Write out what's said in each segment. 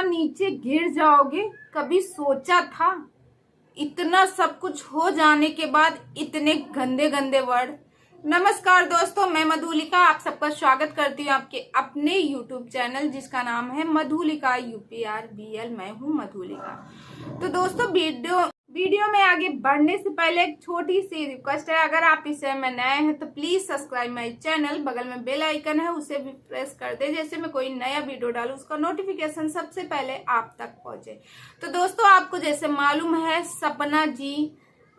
नीचे गिर जाओगे, कभी सोचा था? इतना सब कुछ हो जाने के बाद इतने गंदे गंदे वर्ड। नमस्कार दोस्तों, मैं मधुलिका आप सबका स्वागत करती हूँ आपके अपने यूट्यूब चैनल जिसका नाम है मधुलिका UPRBL। मैं हूँ मधुलिका। तो दोस्तों वीडियो में आगे बढ़ने से पहले एक छोटी सी रिक्वेस्ट है, अगर आप इस चैनल में नए हैं तो प्लीज सब्सक्राइब माई चैनल। बगल में बेल आइकन है, उसे भी प्रेस कर दे, जैसे मैं कोई नया वीडियो डालूं उसका नोटिफिकेशन सबसे पहले आप तक पहुंचे। तो दोस्तों, आपको जैसे मालूम है, सपना जी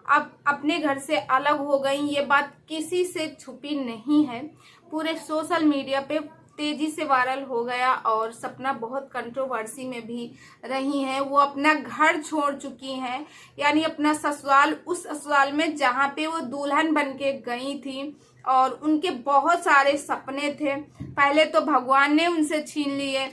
अब अपने घर से अलग हो गई। ये बात किसी से छुपी नहीं है, पूरे सोशल मीडिया पे तेजी से वायरल हो गया और सपना बहुत कंट्रोवर्सी में भी रही हैं। वो अपना घर छोड़ चुकी हैं, यानी अपना ससुराल, उस ससुराल में जहाँ पे वो दुल्हन बन के गई थी। और उनके बहुत सारे सपने थे, पहले तो भगवान ने उनसे छीन लिए,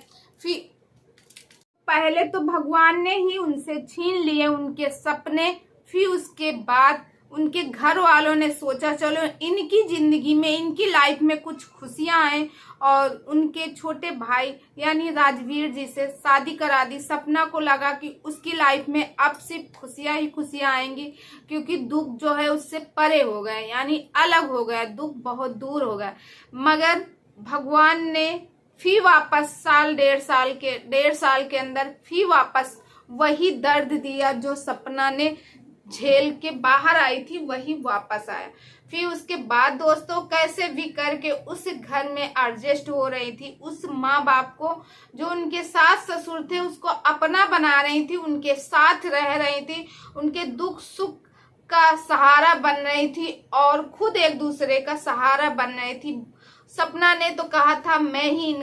पहले तो भगवान ने ही उनसे छीन लिए उनके सपने। फिर उसके बाद उनके घर वालों ने सोचा चलो इनकी जिंदगी में, इनकी लाइफ में कुछ खुशियां आए, और उनके छोटे भाई यानी राजवीर जी से शादी करा दी। सपना को लगा कि उसकी लाइफ में अब सिर्फ खुशियां ही खुशियां आएंगी, क्योंकि दुख जो है उससे परे हो गए, यानी अलग हो गया, दुख बहुत दूर हो गया। मगर भगवान ने फिर वापस डेढ़ साल के अंदर फिर वापस वही दर्द दिया जो सपना ने झेल के बाहर आई थी, वही वापस आया। फिर उसके बाद दोस्तों कैसे भी करके उस घर में एडजस्ट हो रही थी। उस माँ बाप को, जो उनके सास ससुर थे, उसको अपना बना रही थी, उनके साथ रह रही थी, उनके दुख सुख का सहारा बन रही थी और खुद एक दूसरे का सहारा बन रही थी। सपना ने तो कहा था मैं ही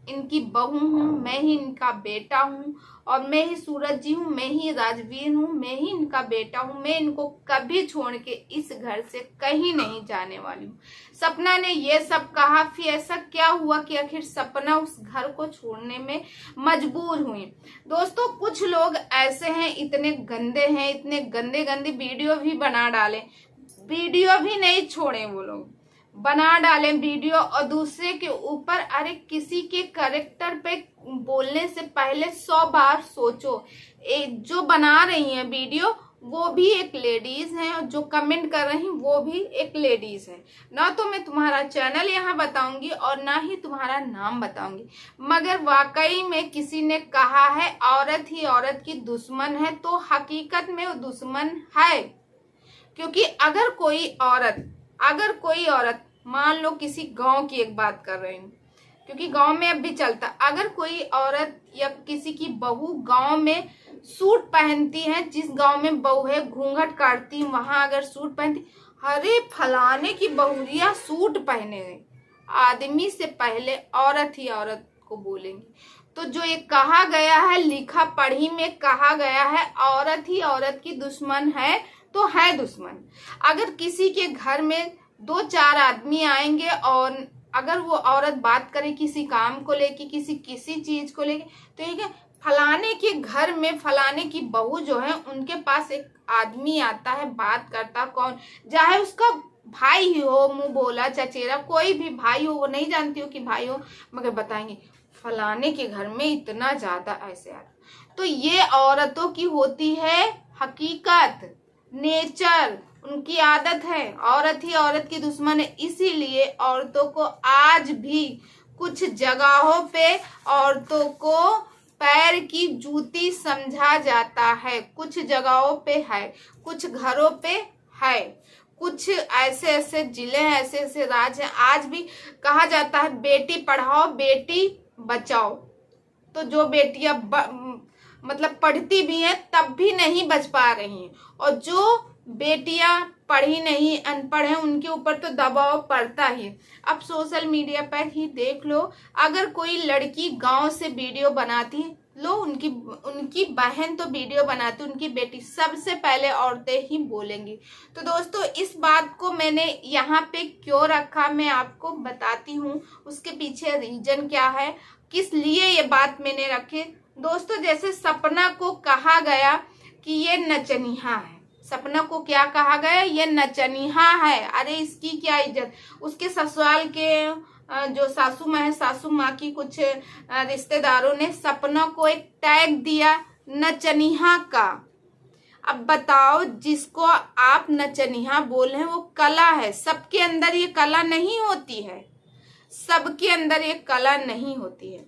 इनकी बहू हूँ, मैं ही इनका बेटा हूँ, और मैं ही सूरज जी हूँ, मैं ही राजवीर हूँ, मैं ही इनका बेटा हूँ, मैं इनको कभी छोड़ के इस घर से कहीं नहीं जाने वाली हूँ। सपना ने ये सब कहा। फिर ऐसा क्या हुआ कि आखिर सपना उस घर को छोड़ने में मजबूर हुई। दोस्तों, कुछ लोग ऐसे हैं, इतने गंदे हैं, इतने गंदे गंदे वीडियो भी बना डाले, वीडियो भी नहीं छोड़े, वो लोग बना डाले वीडियो और दूसरे के ऊपर। अरे किसी के कैरेक्टर पे बोलने से पहले 100 बार सोचो। जो बना रही है वीडियो वो भी एक लेडीज है, और जो कमेंट कर रही वो भी एक लेडीज है। ना तो मैं तुम्हारा चैनल यहाँ बताऊंगी और ना ही तुम्हारा नाम बताऊंगी, मगर वाकई में किसी ने कहा है औरत ही औरत की दुश्मन है, तो हकीकत में वो दुश्मन है। क्योंकि अगर कोई औरत मान लो, किसी गांव की एक बात कर रही हूँ क्योंकि गांव में अब भी चलता, अगर कोई औरत या किसी की बहू गांव में सूट पहनती है, जिस गांव में बहू है घूंघट काटती, वहां अगर सूट पहनती, अरे फलाने की बहुरिया सूट पहने हैं, आदमी से पहले औरत ही औरत को बोलेंगी। तो जो ये कहा गया है, लिखा पढ़ी में कहा गया है, औरत ही औरत की दुश्मन है तो है दुश्मन। अगर किसी के घर में 2-4 आदमी आएंगे और अगर वो औरत बात करे किसी काम को लेके, किसी चीज को लेके, तो ये फलाने के घर में फलाने की बहू जो है, उनके पास एक आदमी आता है, बात करता, कौन, चाहे उसका भाई ही हो, मुंह बोला चचेरा, कोई भी भाई हो, वो नहीं जानती हो कि भाई हो, मगर बताएंगे फलाने के घर में इतना ज्यादा ऐसे आता। तो ये औरतों की होती है हकीकत, नेचर, उनकी आदत है। औरत ही औरत की दुश्मन है, इसीलिए औरतों को आज भी कुछ जगहों पे औरतों को पैर की जूती समझा जाता है। कुछ जगहों पे है, कुछ घरों पे है, कुछ ऐसे जिले हैं, ऐसे राज्य हैं, आज भी कहा जाता है बेटी पढ़ाओ बेटी बचाओ। तो जो बेटियां मतलब पढ़ती भी हैं तब भी नहीं बच पा रही हैं, और जो बेटियां पढ़ी नहीं, अनपढ़ हैं, उनके ऊपर तो दबाव पड़ता ही। अब सोशल मीडिया पर ही देख लो, अगर कोई लड़की गांव से वीडियो बनाती लो, उनकी बहन तो वीडियो बनाती, उनकी बेटी, सबसे पहले औरतें ही बोलेंगी। तो दोस्तों, इस बात को मैंने यहाँ पे क्यों रखा, मैं आपको बताती हूँ। उसके पीछे रीजन क्या है, किस लिए ये बात मैंने रखी। दोस्तों, जैसे सपना को कहा गया कि ये नचनिया है, सपना को क्या कहा गया, ये नचनिया है, अरे इसकी क्या इज्जत। उसके ससुराल के जो सासू माँ है, सासू माँ की कुछ रिश्तेदारों ने सपना को एक टैग दिया नचनिया का। अब बताओ, जिसको आप नचनिया बोल रहे हैं वो कला है। सबके अंदर ये कला नहीं होती है, सबके अंदर ये कला नहीं होती है।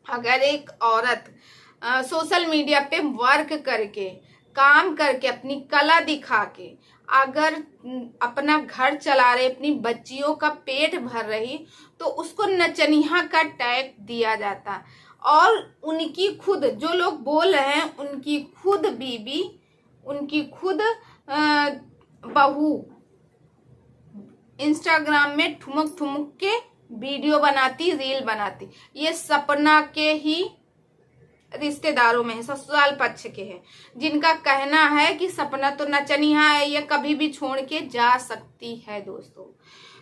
अगर एक औरत सोशल मीडिया पे वर्क करके, काम करके, अपनी कला दिखा के अगर अपना घर चला रही, अपनी बच्चियों का पेट भर रही, तो उसको नचनिया का टैग दिया जाता। और उनकी खुद, जो लोग बोल रहे हैं, उनकी खुद बीबी, उनकी खुद बहू इंस्टाग्राम में ठुमक ठुमक के वीडियो बनाती, रील बनाती। ये सपना के ही रिश्तेदारों में है, ससुराल पक्ष के हैं, जिनका कहना है कि सपना तो नचनिया है, ये कभी भी छोड़ के जा सकती है दोस्तों।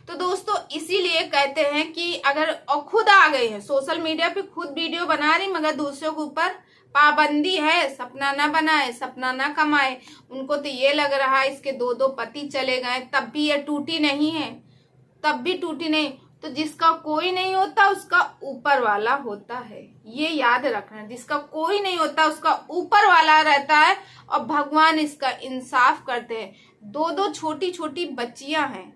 तो दोस्तों इसीलिए कहते हैं कि अगर खुद आ गए हैं सोशल मीडिया पे, खुद वीडियो बना रही, मगर दूसरों के ऊपर पाबंदी है, सपना ना बनाए, सपना ना कमाए। उनको तो ये लग रहा है इसके 2-2 पति चले गए, तब भी ये टूटी नहीं है, तब भी टूटी नहीं। तो जिसका कोई नहीं होता उसका ऊपर वाला होता है, ये याद रखना। जिसका कोई नहीं होता उसका ऊपर वाला रहता है, और भगवान इसका इंसाफ करते हैं। 2-2 छोटी छोटी बच्चियां हैं,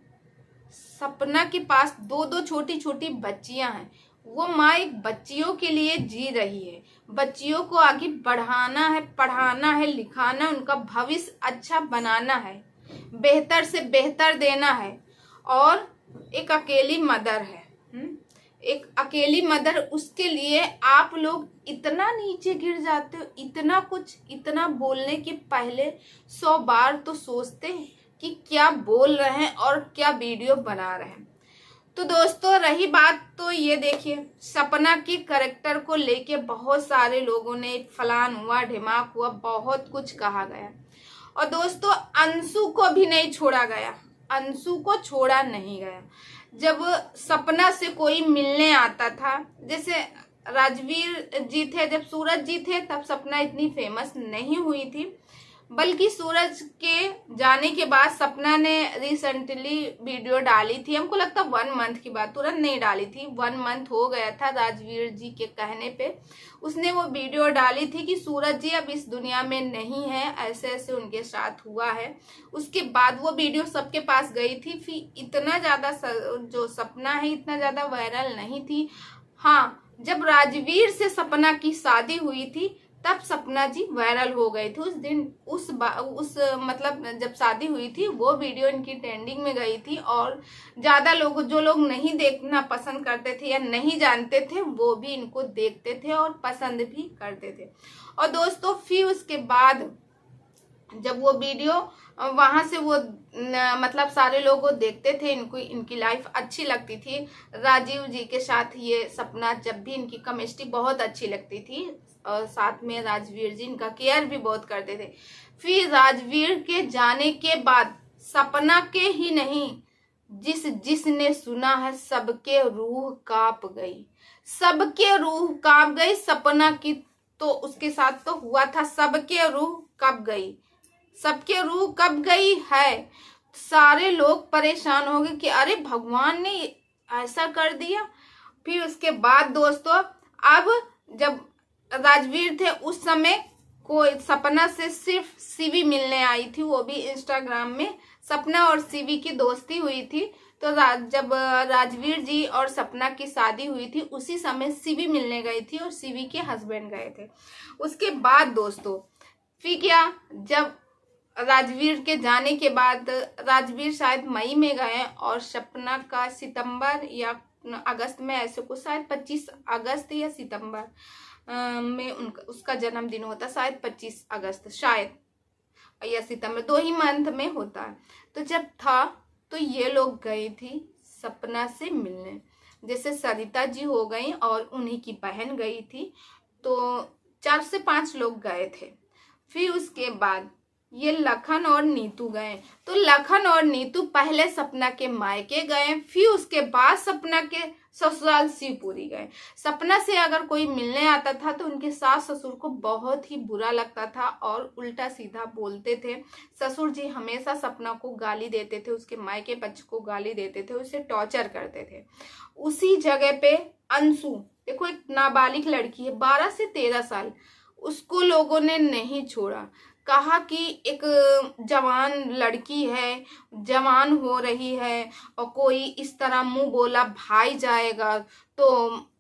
सपना के पास 2-2 छोटी छोटी बच्चियां हैं। वो माँ एक बच्चियों के लिए जी रही है, बच्चियों को आगे बढ़ाना है, पढ़ाना है, लिखाना, उनका भविष्य अच्छा बनाना है, बेहतर से बेहतर देना है। और एक अकेली मदर है, एक अकेली मदर, उसके लिए आप लोग इतना नीचे गिर जाते हो, इतना कुछ, इतना बोलने के पहले 100 बार तो सोचते हैं कि क्या बोल रहे हैं और क्या वीडियो बना रहे हैं। तो दोस्तों रही बात, तो ये देखिए सपना की कैरेक्टर को लेके बहुत सारे लोगों ने फलान हुआ, ढिमाक हुआ, बहुत कुछ कहा गया। और दोस्तों अंशु को भी नहीं छोड़ा गया, अंशु को छोड़ा नहीं गया। जब सपना से कोई मिलने आता था, जैसे राजवीर जी थे, जब सूरज जी थे, तब सपना इतनी फेमस नहीं हुई थी, बल्कि सूरज के जाने के बाद सपना ने रिसेंटली वीडियो डाली थी। हमको लगता 1 मंथ की बात, तुरंत नहीं डाली थी, 1 मंथ हो गया था राजवीर जी के कहने पे उसने वो वीडियो डाली थी कि सूरज जी अब इस दुनिया में नहीं है, ऐसे ऐसे उनके साथ हुआ है। उसके बाद वो वीडियो सबके पास गई थी, फिर इतना ज्यादा जो सपना है इतना ज्यादा वायरल नहीं थी। हाँ, जब राजवीर से सपना की शादी हुई थी तब सपना जी वायरल हो गए थे। उस दिन उस मतलब जब शादी हुई थी वो वीडियो इनकी ट्रेंडिंग में गई थी, और ज्यादा लोग, जो लोग नहीं देखना पसंद करते थे या नहीं जानते थे, वो भी इनको देखते थे और पसंद भी करते थे। और दोस्तों फिर उसके बाद जब वो वीडियो वहां से वो मतलब सारे लोग देखते थे, इनको इनकी लाइफ अच्छी लगती थी। राजीव जी के साथ ये सपना, जब भी इनकी केमिस्ट्री बहुत अच्छी लगती थी, और साथ में राजवीर जी इनका केयर भी बहुत करते थे। फिर राजवीर के जाने के बाद सपना के ही नहीं, जिसने सुना है सबके रूह कांप गई, सबके रूह कांप गई। सपना की तो उसके साथ तो हुआ था, सबके रूह कब गई, सबके रूह कब गई है। सारे लोग परेशान हो गए कि अरे भगवान ने ऐसा कर दिया। फिर उसके बाद दोस्तों अब जब राजवीर थे उस समय कोई सपना से सिर्फ सीवी मिलने आई थी, वो भी इंस्टाग्राम में। सपना और सीवी की दोस्ती हुई थी, तो जब राजवीर जी और सपना की शादी हुई थी उसी समय सीवी मिलने गई थी और सीवी के हस्बैंड गए थे। उसके बाद दोस्तों फिर क्या, जब राजवीर के जाने के बाद राजवीर शायद मई में गए और सपना का सितंबर या अगस्त में, ऐसे कुछ शायद 25 अगस्त या सितंबर में उसका जन्मदिन होता, शायद 25 अगस्त शायद, या सितंबर, 2 ही मंथ में होता है। तो जब था तो ये लोग गई थी सपना से मिलने, जैसे सरिता जी हो गई और उन्हीं की बहन गई थी, तो 4 से 5 लोग गए थे। फिर उसके बाद ये लखन और नीतू गए। तो लखन और नीतू पहले सपना के मायके गए, फिर उसके बाद सपना के ससुराल शिवपुरी गए। सपना से अगर कोई मिलने आता था तो उनके सास ससुर को बहुत ही बुरा लगता था और उल्टा सीधा बोलते थे। ससुर जी हमेशा सपना को गाली देते थे, उसके मायके पक्ष को गाली देते थे, उसे टॉर्चर करते थे। उसी जगह पे अंशु, देखो एक नाबालिग लड़की है 12 से 13 साल, उसको लोगों ने नहीं छोड़ा। कहा कि एक जवान लड़की है, जवान हो रही है और कोई इस तरह मुंह बोला भाई जाएगा तो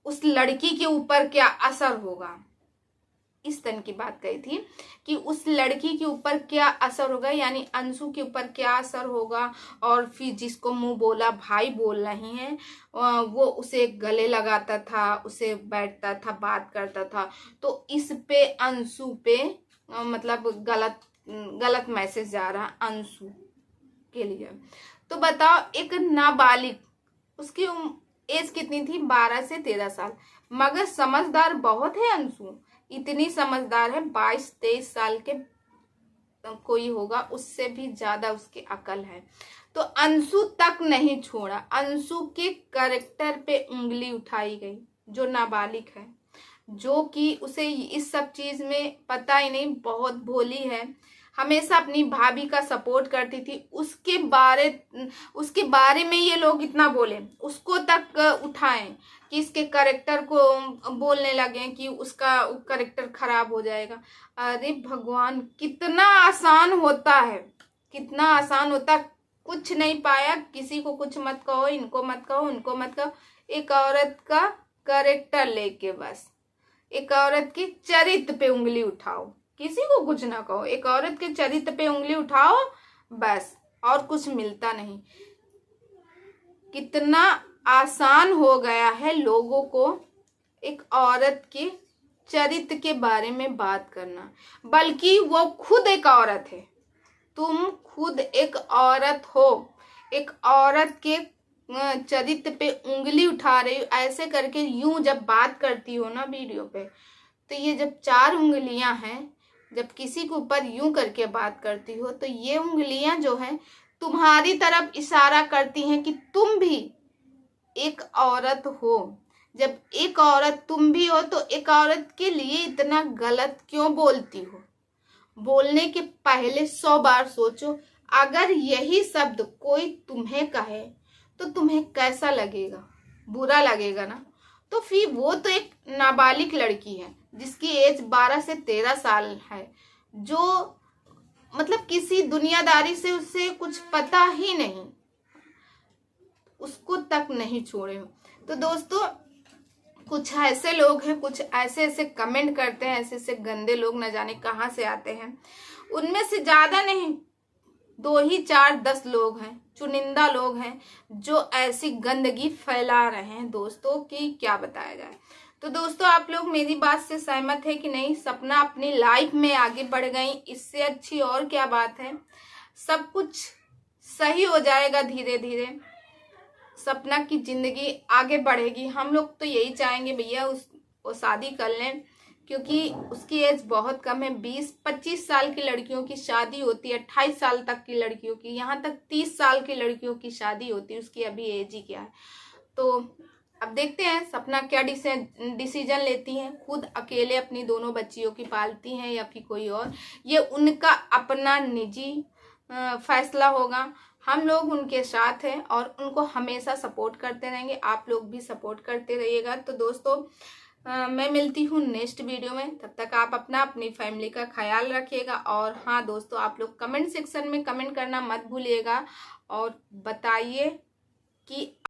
उस लड़की के ऊपर क्या असर होगा, इस तरह की बात कही थी कि उस लड़की के ऊपर क्या असर होगा, यानी अंशु के ऊपर क्या असर होगा। और फिर जिसको मुंह बोला भाई बोल रही हैं वो उसे गले लगाता था, उसे बैठता था, बात करता था। तो इस पे अंशु पे मतलब गलत मैसेज जा रहा अंशु के लिए। तो बताओ एक नाबालिग, उसकी एज कितनी थी 12 से 13 साल, मगर समझदार बहुत है अंशु, इतनी समझदार है 22-23 साल के कोई होगा उससे भी ज्यादा उसकी अकल है। तो अंशु तक नहीं छोड़ा, अंशु के कैरेक्टर पे उंगली उठाई गई, जो नाबालिग है, जो कि उसे इस सब चीज में पता ही नहीं, बहुत भोली है, हमेशा अपनी भाभी का सपोर्ट करती थी। उसके बारे में ये लोग इतना बोले, उसको तक उठाएं कि इसके कैरेक्टर को बोलने लगे कि उसका कैरेक्टर खराब हो जाएगा। अरे भगवान, कितना आसान होता है, कितना आसान होता, कुछ नहीं पाया, किसी को कुछ मत कहो, इनको मत कहो, उनको मत कहो, एक औरत का कैरेक्टर लेके बस एक औरत के चरित्र पे उंगली उठाओ, किसी को कुछ ना कहो, एक औरत के चरित्र पे उंगली उठाओ बस, और कुछ मिलता नहीं। कितना आसान हो गया है लोगों को एक औरत के चरित्र के बारे में बात करना, बल्कि वो खुद एक औरत है, तुम खुद एक औरत हो, एक औरत के चरित्र पे उंगली उठा रही हो, ऐसे करके यूं जब बात करती हो ना वीडियो पे, तो ये जब 4 उंगलियां हैं, जब किसी के ऊपर यूं करके बात करती हो तो ये उंगलियां जो हैं तुम्हारी तरफ इशारा करती हैं कि तुम भी एक औरत हो। जब एक औरत तुम भी हो तो एक औरत के लिए इतना गलत क्यों बोलती हो? बोलने के पहले 100 बार सोचो। अगर यही शब्द कोई तुम्हें कहे तो तुम्हें कैसा लगेगा? बुरा लगेगा ना। तो फिर वो तो एक नाबालिग लड़की है जिसकी एज 12 से 13 साल है, जो मतलब किसी दुनियादारी से उससे कुछ पता ही नहीं, उसको तक नहीं छोड़े हो। तो दोस्तों, कुछ ऐसे लोग हैं, कुछ ऐसे कमेंट करते हैं, ऐसे गंदे लोग न जाने कहाँ से आते हैं। उनमें से ज्यादा नहीं, 2 ही 4 10 लोग हैं, चुनिंदा लोग हैं जो ऐसी गंदगी फैला रहे हैं दोस्तों की क्या बताया जाए। तो दोस्तों, आप लोग मेरी बात से सहमत है कि नहीं? सपना अपनी लाइफ में आगे बढ़ गई, इससे अच्छी और क्या बात है। सब कुछ सही हो जाएगा धीरे धीरे, सपना की जिंदगी आगे बढ़ेगी। हम लोग तो यही चाहेंगे भैया वो शादी कर लें, क्योंकि उसकी एज बहुत कम है। 20-25 साल की लड़कियों की शादी होती है, 28 साल तक की लड़कियों की, यहाँ तक 30 साल की लड़कियों की शादी होती है, उसकी अभी एज ही क्या है। तो अब देखते हैं सपना क्या डिसीजन लेती हैं, खुद अकेले अपनी दोनों बच्चियों की पालती हैं या फिर कोई और, ये उनका अपना निजी फैसला होगा। हम लोग उनके साथ हैं और उनको हमेशा सपोर्ट करते रहेंगे, आप लोग भी सपोर्ट करते रहिएगा। तो दोस्तों, मैं मिलती हूँ नेक्स्ट वीडियो में, तब तक आप अपनी फैमिली का ख्याल रखिएगा। और हाँ दोस्तों, आप लोग कमेंट सेक्शन में कमेंट करना मत भूलिएगा और बताइए कि